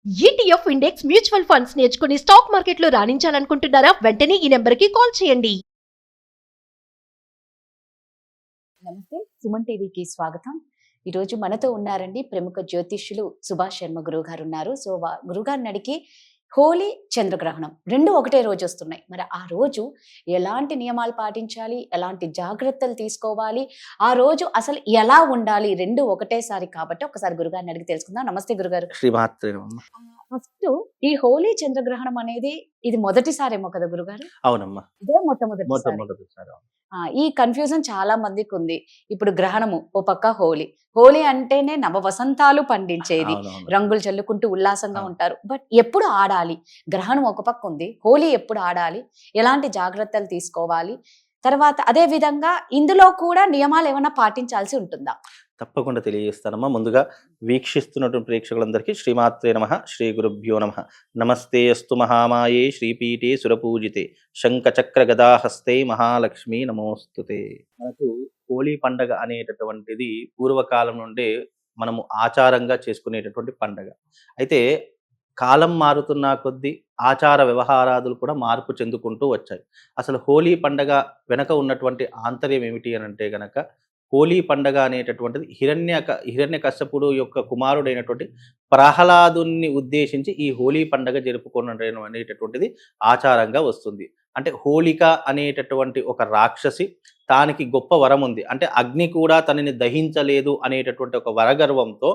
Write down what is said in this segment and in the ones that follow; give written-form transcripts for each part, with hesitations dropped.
ETF index mutual funds నేర్చుకుని stock మార్కెట్లో రాణించాలనుకుంటున్నారా? వెంటనే ఈ నెంబర్కి కాల్ చేయండి. నమస్తే, సుమన్ టీవీకి స్వాగతం. ఈరోజు మనతో ఉన్నారండి ప్రముఖ జ్యోతిష్యులు సుభాష్ శర్మ గురువు గారు ఉన్నారు. సో గురుగారిని అడిగి హోలీ, చంద్రగ్రహణం రెండు ఒకటే రోజు వస్తున్నాయి. మరి ఆ రోజు ఎలాంటి నియమాలు పాటించాలి, ఎలాంటి జాగ్రత్తలు తీసుకోవాలి, ఆ రోజు అసలు ఎలా ఉండాలి, రెండు ఒకటేసారి కాబట్టి ఒకసారి గురుగారిని అడిగి తెలుసుకుందాం. నమస్తే గురుగారు. ఫస్ట్ ఈ హోలీ, చంద్రగ్రహణం అనేది ఇది మొదటిసారేమో కదా గురుగారు? అవునమ్మా, ఇదే మొట్టమొదటిసారి. ఈ కన్ఫ్యూజన్ చాలా మందికి ఉంది. ఇప్పుడు గ్రహణము ఓ పక్క, హోలీ అంటేనే నవ వసంతాలు పండించేది, రంగులు చల్లుకుంటూ ఉల్లాసంగా ఉంటారు. బట్ ఎప్పుడు ఆడాలి? గ్రహణం ఒక పక్క ఉంది, హోలీ ఎప్పుడు ఆడాలి, ఎలాంటి జాగ్రత్తలు తీసుకోవాలి, తర్వాత అదే విధంగా ఇందులో కూడా నియమాలు ఏమైనా పాటించాల్సి ఉంటుందా? తప్పకుండా తెలియజేస్తానమ్మా. ముందుగా వీక్షిస్తున్నటువంటి ప్రేక్షకులందరికీ శ్రీమాత్రే నమః, శ్రీ గురుభ్యో నమః. నమస్తే అస్తు మహామాయే శ్రీపీఠే సురపూజితే శంఖచక్ర గదాహస్తే మహాలక్ష్మి నమోస్తుతే. మనకు హోలీ పండగ అనేటటువంటిది పూర్వకాలం నుండే మనము ఆచారంగా చేసుకునేటటువంటి పండగ. అయితే కాలం మారుతున్న కొద్దీ ఆచార వ్యవహారాదులు కూడా మార్పు చెందుకుంటూ వచ్చాయి. అసలు హోలీ పండగ వెనక ఉన్నటువంటి ఆంతర్యం ఏమిటి అని అంటే గనక, హోలీ పండగ అనేటటువంటిది హిరణ్యకశ్యపుడు యొక్క కుమారుడైనటువంటి ప్రహ్లాదుని ఉద్దేశించి ఈ హోలీ పండగ జరుపుకోవడం అనేటటువంటిది ఆచారంగా వస్తుంది. అంటే హోళిక అనేటటువంటి ఒక రాక్షసి, తానికి గొప్ప వరం ఉంది, అంటే అగ్ని కూడా తనని దహించలేదు అనేటటువంటి ఒక వరగర్వంతో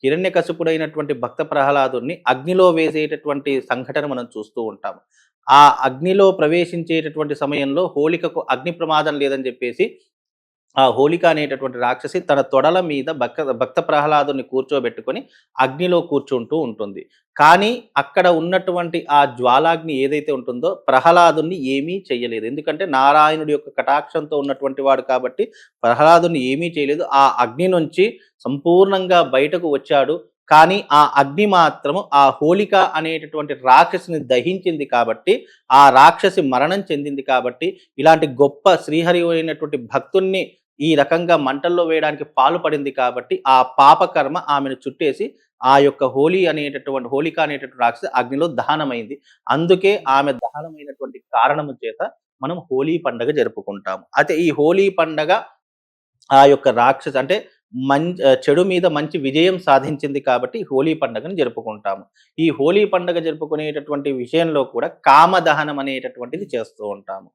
హిరణ్యకశిపుడైనటువంటి భక్త ప్రహ్లాదుని అగ్నిలో వేసేటటువంటి సంఘటన మనం చూస్తూ ఉంటాము. ఆ అగ్నిలో ప్రవేశించేటటువంటి సమయంలో హోళికకు అగ్ని ప్రమాదం లేదని చెప్పేసి ఆ హోళిక అనేటటువంటి రాక్షసి తన తొడల మీద భక్త ప్రహ్లాదుని కూర్చోబెట్టుకొని అగ్నిలో కూర్చుంటూ ఉంటుంది. కానీ అక్కడ ఉన్నటువంటి ఆ జ్వాలాగ్ని ఏదైతే ఉంటుందో ప్రహ్లాదుని ఏమీ చెయ్యలేదు. ఎందుకంటే నారాయణుడి యొక్క కటాక్షంతో ఉన్నటువంటి వాడు కాబట్టి ప్రహ్లాదుని ఏమీ చేయలేదు. ఆ అగ్ని నుంచి సంపూర్ణంగా బయటకు వచ్చాడు. కానీ ఆ అగ్ని మాత్రము ఆ హోళిక అనేటటువంటి రాక్షసిని దహించింది కాబట్టి, ఆ రాక్షసి మరణం చెందింది కాబట్టి, ఇలాంటి గొప్ప శ్రీహరి అయినటువంటి భక్తుణ్ణి ఈ రకంగా మంటల్లో వేయడానికి పాల్పడింది కాబట్టి ఆ పాపకర్మ ఆమెను చుట్టేసి ఆ యొక్క హోళిక అనేటటువంటి రాక్షసి అగ్నిలో దహనమైంది. అందుకే ఆమె దహనమైనటువంటి కారణము చేత మనం హోలీ పండగ జరుపుకుంటాము. అయితే ఈ హోలీ పండగ ఆ యొక్క రాక్షసి అంటే చెడు మీద మంచి విజయం సాధించింది కాబట్టి హోలీ పండుగను జరుపుకుంటాము. ఈ హోలీ పండుగ జరుపుకునేటటువంటి విషయంలో కూడా కామదహనం అనేటటువంటిది చేస్తూ ఉంటాము.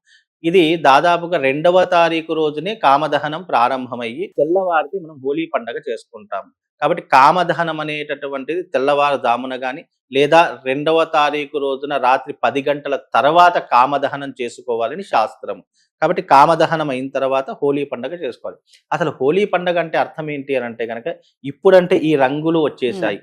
ఇది దాదాపుగా 2వ తారీఖు రోజునే కామదహనం ప్రారంభమయ్యి తెల్లవారిది మనం హోలీ పండుగ చేసుకుంటాము. కాబట్టి కామదహనం అనేటటువంటిది తెల్లవారుజామున కానీ లేదా 2వ తారీఖు రోజున రాత్రి 10 గంటల తర్వాత కామదహనం చేసుకోవాలని శాస్త్రం. కాబట్టి కామదహనం అయిన తర్వాత హోలీ పండుగ చేసుకోవాలి. అసలు హోలీ పండుగ అంటే అర్థం ఏంటి అని అంటే కనుక, ఇప్పుడంటే ఈ రంగులు వచ్చేసాయి,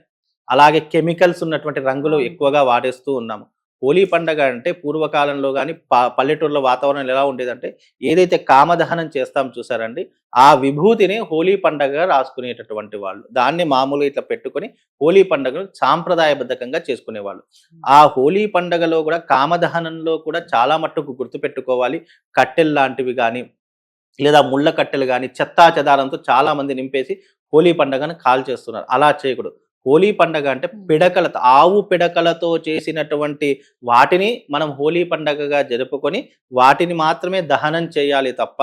అలాగే కెమికల్స్ ఉన్నటువంటి రంగులు ఎక్కువగా వాడేస్తూ ఉన్నాము. హోలీ పండగ అంటే పూర్వకాలంలో కానీ పల్లెటూరులో వాతావరణం ఎలా ఉండేదంటే, ఏదైతే కామదహనం చేస్తాం చూసారండి, ఆ విభూతిని హోలీ పండగగా రాసుకునేటటువంటి వాళ్ళు. దాన్ని మామూలుగా ఇట్లా పెట్టుకొని హోలీ పండుగను సాంప్రదాయబద్ధకంగా చేసుకునేవాళ్ళు. ఆ హోలీ పండుగలో కూడా కామదహనంలో కూడా చాలా మట్టుకు గుర్తుపెట్టుకోవాలి. కట్టెలు లాంటివి కానీ లేదా ముళ్ళ కట్టెలు కానీ చెత్తా చెదారంతో చాలా మంది నింపేసి హోలీ పండుగను కాల్చేస్తున్నారు. అలా చేయకూడదు. హోలీ పండగ అంటే పిడకలతో, ఆవు పిడకలతో చేసినటువంటి వాటిని మనం హోలీ పండగగా జరుపుకొని వాటిని మాత్రమే దహనం చేయాలి తప్ప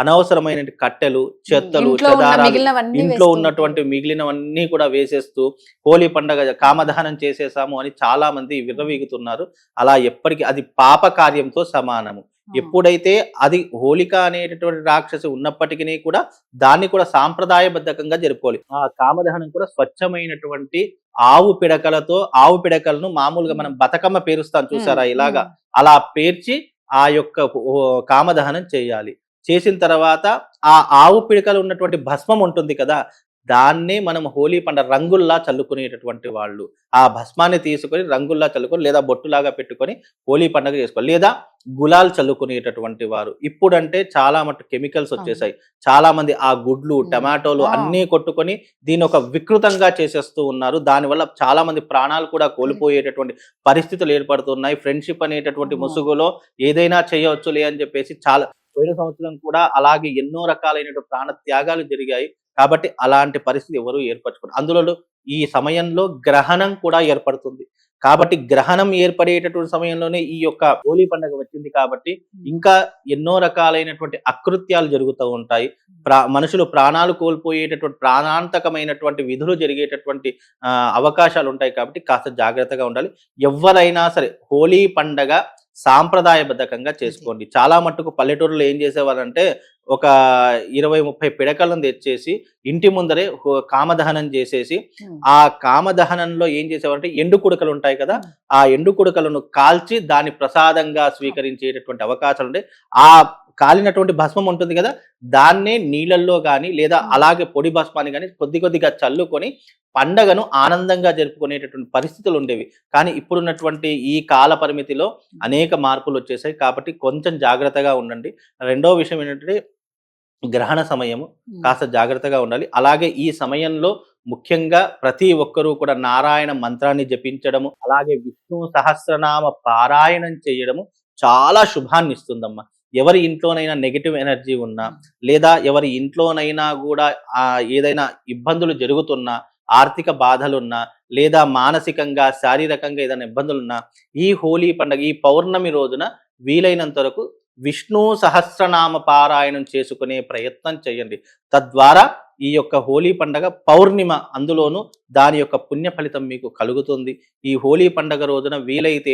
అనవసరమైన కట్టెలు, చెత్తలు, చెదారాలు, ఇంట్లో ఉన్నటువంటి మిగిలినవన్నీ కూడా వేసేస్తూ హోలీ పండగ కామదహనం చేసేసాము అని చాలా మంది విర్రవీగుతున్నారు. అలా ఎప్పటికీ అది పాప కార్యంతో సమానము. ఎప్పుడైతే అది హోళిక అనేటటువంటి రాక్షసి ఉన్నప్పటికీ కూడా దాన్ని కూడా సాంప్రదాయబద్ధకంగా జరుపుకోవాలి. ఆ కామదహనం కూడా స్వచ్ఛమైనటువంటి ఆవు పిడకలను మామూలుగా మనం బతుకమ్మ పేరుస్తాం చూసారా, ఇలాగా అలా పేర్చి ఆ యొక్క కామదహనం చేయాలి. చేసిన తర్వాత ఆ ఆవు పిడకలు ఉన్నటువంటి భస్మం ఉంటుంది కదా, దాన్నే మనం హోలీ పండుగ రంగుల్లా చల్లుకునేటటువంటి వాళ్ళు. ఆ భస్మాన్ని తీసుకొని రంగుల్లా చల్లుకొని లేదా బొట్టులాగా పెట్టుకొని హోలీ పండుగ చేసుకోవాలి. లేదా గులాల్ చల్లుకునేటటువంటి వారు. ఇప్పుడంటే చాలా మటు కెమికల్స్ వచ్చేసాయి. చాలా మంది ఆ గుడ్లు, టమాటోలు అన్నీ కొట్టుకొని దీన్ని ఒక వికృతంగా చేసేస్తూ ఉన్నారు. దానివల్ల చాలా మంది ప్రాణాలు కూడా కోల్పోయేటటువంటి పరిస్థితులు ఏర్పడుతున్నాయి. ఫ్రెండ్షిప్ అనేటటువంటి ముసుగులో ఏదైనా చేయవచ్చులే అని చెప్పేసి పోయిన సంవత్సరం కూడా అలాగే ఎన్నో రకాలైనటువంటి ప్రాణ త్యాగాలు జరిగాయి. కాబట్టి అలాంటి పరిస్థితి ఎవరు ఏర్పరచుకోరు. అందులో ఈ సమయంలో గ్రహణం కూడా ఏర్పడుతుంది. కాబట్టి గ్రహణం ఏర్పడేటటువంటి సమయంలోనే ఈ యొక్క హోలీ పండుగ వచ్చింది కాబట్టి ఇంకా ఎన్నో రకాలైనటువంటి అకృత్యాలు జరుగుతూ ఉంటాయి. మనుషులు ప్రాణాలు కోల్పోయేటటువంటి ప్రాణాంతకమైనటువంటి విధులు జరిగేటటువంటి అవకాశాలు ఉంటాయి. కాబట్టి కాస్త జాగ్రత్తగా ఉండాలి. ఎవరైనా సరే హోలీ పండగ సాంప్రదాయబద్ధకంగా చేసుకోండి. చాలా మట్టుకు పల్లెటూరులో ఏం చేసేవారంటే ఒక 20-30 పిడకలను తెచ్చేసి ఇంటి ముందరే కామదహనం చేసేసి ఆ కామదహనంలో ఏం చేసేవారంటే ఎండు కుడకలు ఉంటాయి కదా, ఆ ఎండు కుడకలను కాల్చి దాన్ని ప్రసాదంగా స్వీకరించేటటువంటి అవకాశాలు ఉంటాయి. ఆ కాలినటువంటి భస్మం ఉంటుంది కదా, దాన్నే నీళ్ళల్లో కానీ లేదా అలాగే పొడి భస్మాన్ని కానీ కొద్ది కొద్దిగా చల్లుకొని పండగను ఆనందంగా జరుపుకునేటటువంటి పరిస్థితులు ఉండేవి. కానీ ఇప్పుడున్నటువంటి ఈ కాల పరిమితిలో అనేక మార్పులు వచ్చేసాయి. కాబట్టి కొంచెం జాగ్రత్తగా ఉండండి. రెండో విషయం ఏంటంటే గ్రహణ సమయము కాస్త జాగ్రత్తగా ఉండాలి. అలాగే ఈ సమయంలో ముఖ్యంగా ప్రతి ఒక్కరూ కూడా నారాయణ మంత్రాన్ని జపించడము, అలాగే విష్ణు సహస్రనామ పారాయణం చేయడము చాలా శుభాన్ని ఇస్తుందమ్మా. ఎవరి ఇంట్లోనైనా నెగిటివ్ ఎనర్జీ ఉన్నా లేదా ఎవరి ఇంట్లోనైనా కూడా ఏదైనా ఇబ్బందులు జరుగుతున్నా, ఆర్థిక బాధలున్నా లేదా మానసికంగా శారీరకంగా ఏదైనా ఇబ్బందులున్నా ఈ హోలీ పండుగ ఈ పౌర్ణమి రోజున వీలైనంత వరకు విష్ణు సహస్రనామ పారాయణం చేసుకునే ప్రయత్నం చేయండి. తద్వారా ఈ యొక్క హోలీ పండగ పౌర్ణిమ, అందులోనూ దాని యొక్క పుణ్య ఫలితం మీకు కలుగుతుంది. ఈ హోలీ పండగ రోజున వీలైతే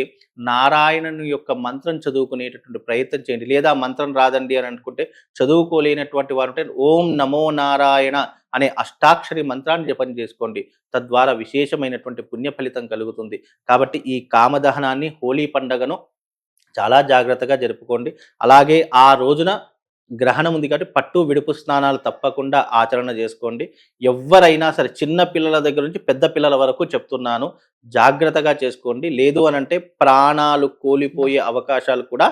నారాయణుని యొక్క మంత్రం చదువుకునేటటువంటి ప్రయత్నం చేయండి. లేదా మంత్రం రాదండి అని అనుకుంటే చదువుకోలేనటువంటి వారు ఉంటే ఓం నమో నారాయణ అనే అష్టాక్షరి మంత్రాన్ని జపం చేసుకోండి. తద్వారా విశేషమైనటువంటి పుణ్య ఫలితం కలుగుతుంది. కాబట్టి ఈ కామదహనాన్ని హోలీ పండగను చాలా జాగ్రత్తగా జరుపుకోండి. అలాగే ఆ రోజున గ్రహణం ఉంది కాబట్టి పట్టు విడుపు స్నానాలు తప్పకుండా ఆచరణ చేసుకోండి. ఎవరైనా సరే చిన్న పిల్లల దగ్గర నుంచి పెద్ద పిల్లల వరకు చెప్తున్నాను, జాగ్రత్తగా చేసుకోండి. లేదు అని అంటే ప్రాణాలు కోల్పోయే అవకాశాలు కూడా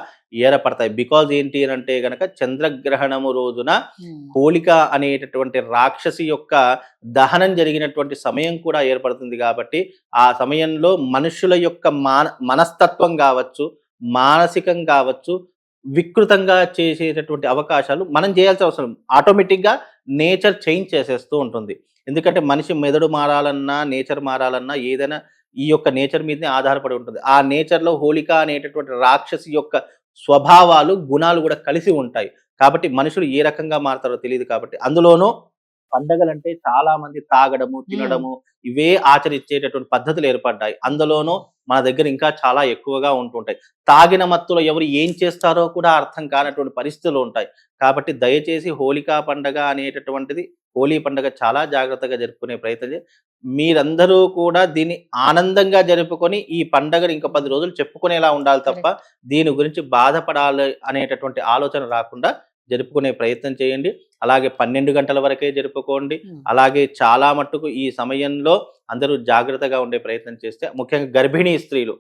ఏర్పడతాయి. బికాజ్ ఏంటి అని అంటే గనక చంద్రగ్రహణము రోజున హోళిక అనేటటువంటి రాక్షసి యొక్క దహనం జరిగినటువంటి సమయం కూడా ఏర్పడుతుంది. కాబట్టి ఆ సమయంలో మనుషుల యొక్క మనస్తత్వం కావచ్చు, మానసికం కావచ్చు, వికృతంగా చేసేటటువంటి అవకాశాలు మనం చేయాల్సిన అవసరం ఆటోమేటిక్గా నేచర్ చేంజ్ చేసేస్తూ ఉంటుంది. ఎందుకంటే మనిషి మెదడు మారాలన్నా, నేచర్ మారాలన్నా ఏదైనా ఈ యొక్క నేచర్ మీదనే ఆధారపడి ఉంటుంది. ఆ నేచర్లో హోళిక అనేటటువంటి రాక్షసి యొక్క స్వభావాలు, గుణాలు కూడా కలిసి ఉంటాయి. కాబట్టి మనుషులు ఏ రకంగా మారుతారో తెలియదు. కాబట్టి అందులోనూ పండగలంటే చాలా మంది తాగడము, తినడము ఇవే ఆచరించేటటువంటి పద్ధతులు ఏర్పడ్డాయి. అందులోనూ మన దగ్గర ఇంకా చాలా ఎక్కువగా ఉంటుంటాయి. తాగిన మత్తులో ఎవరు ఏం చేస్తారో కూడా అర్థం కానటువంటి పరిస్థితులు ఉంటాయి. కాబట్టి దయచేసి హోళికా పండగ అనేటటువంటిది, హోలీ పండగ చాలా జాగ్రత్తగా జరుపుకునే ప్రయత్నం మీరందరూ కూడా దీన్ని ఆనందంగా జరుపుకొని ఈ పండగను ఇంకా 10 రోజులు చెప్పుకునేలా ఉండాలి తప్ప దీని గురించి బాధపడాలి అనేటటువంటి ఆలోచన రాకుండా జరుపుకునే ప్రయత్నం చేయండి. అలాగే 12 గంటల వరకే జరుపుకోండి. అలాగే చాలా మట్టుకు ఈ సమయంలో అందరూ జాగ్రత్తగా ఉండే ప్రయత్నం చేస్తే, ముఖ్యంగా గర్భిణీ స్త్రీలు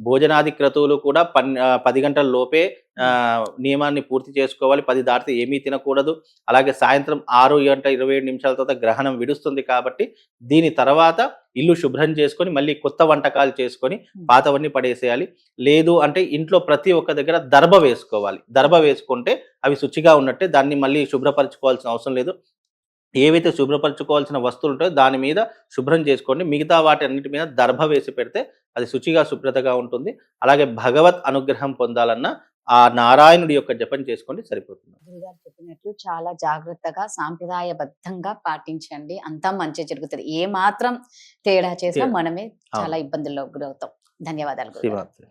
భోజనాది క్రతువులు కూడా 10 గంటల లోపే నియమాన్ని పూర్తి చేసుకోవాలి. 10 దాటితే ఏమీ తినకూడదు. అలాగే సాయంత్రం 6:27 తర్వాత గ్రహణం విడుస్తుంది. కాబట్టి దీని తర్వాత ఇల్లు శుభ్రం చేసుకొని మళ్ళీ కొత్త వంటకాలు చేసుకొని పాతవన్నీ పడేసేయాలి. లేదు అంటే ఇంట్లో ప్రతి ఒక్క దగ్గర దర్భ వేసుకోవాలి. దర్భ వేసుకుంటే అవి శుచిగా ఉన్నట్టే, దాన్ని మళ్ళీ శుభ్రపరచుకోవాల్సిన అవసరం లేదు. ఏవైతే శుభ్రపరచుకోవాల్సిన వస్తువులు ఉంటాయో దాని మీద శుభ్రం చేసుకోండి. మిగతా వాటి అన్నిటి మీద దర్భ వేసి పెడితే అది శుచిగా శుభ్రతగా ఉంటుంది. అలాగే భగవత్ అనుగ్రహం పొందాలన్నా ఆ నారాయణుడి యొక్క జపం చేసుకోండి, సరిపోతుంది. గురుగారు చెప్పినట్లు చాలా జాగ్రత్తగా సాంప్రదాయబద్ధంగా పాటించండి, అంతా మంచి జరుగుతుంది. ఏ మాత్రం తేడా చేసినా మనమే చాలా ఇబ్బందుల్లో గురవుతాం. ధన్యవాదాలు గురుగారు.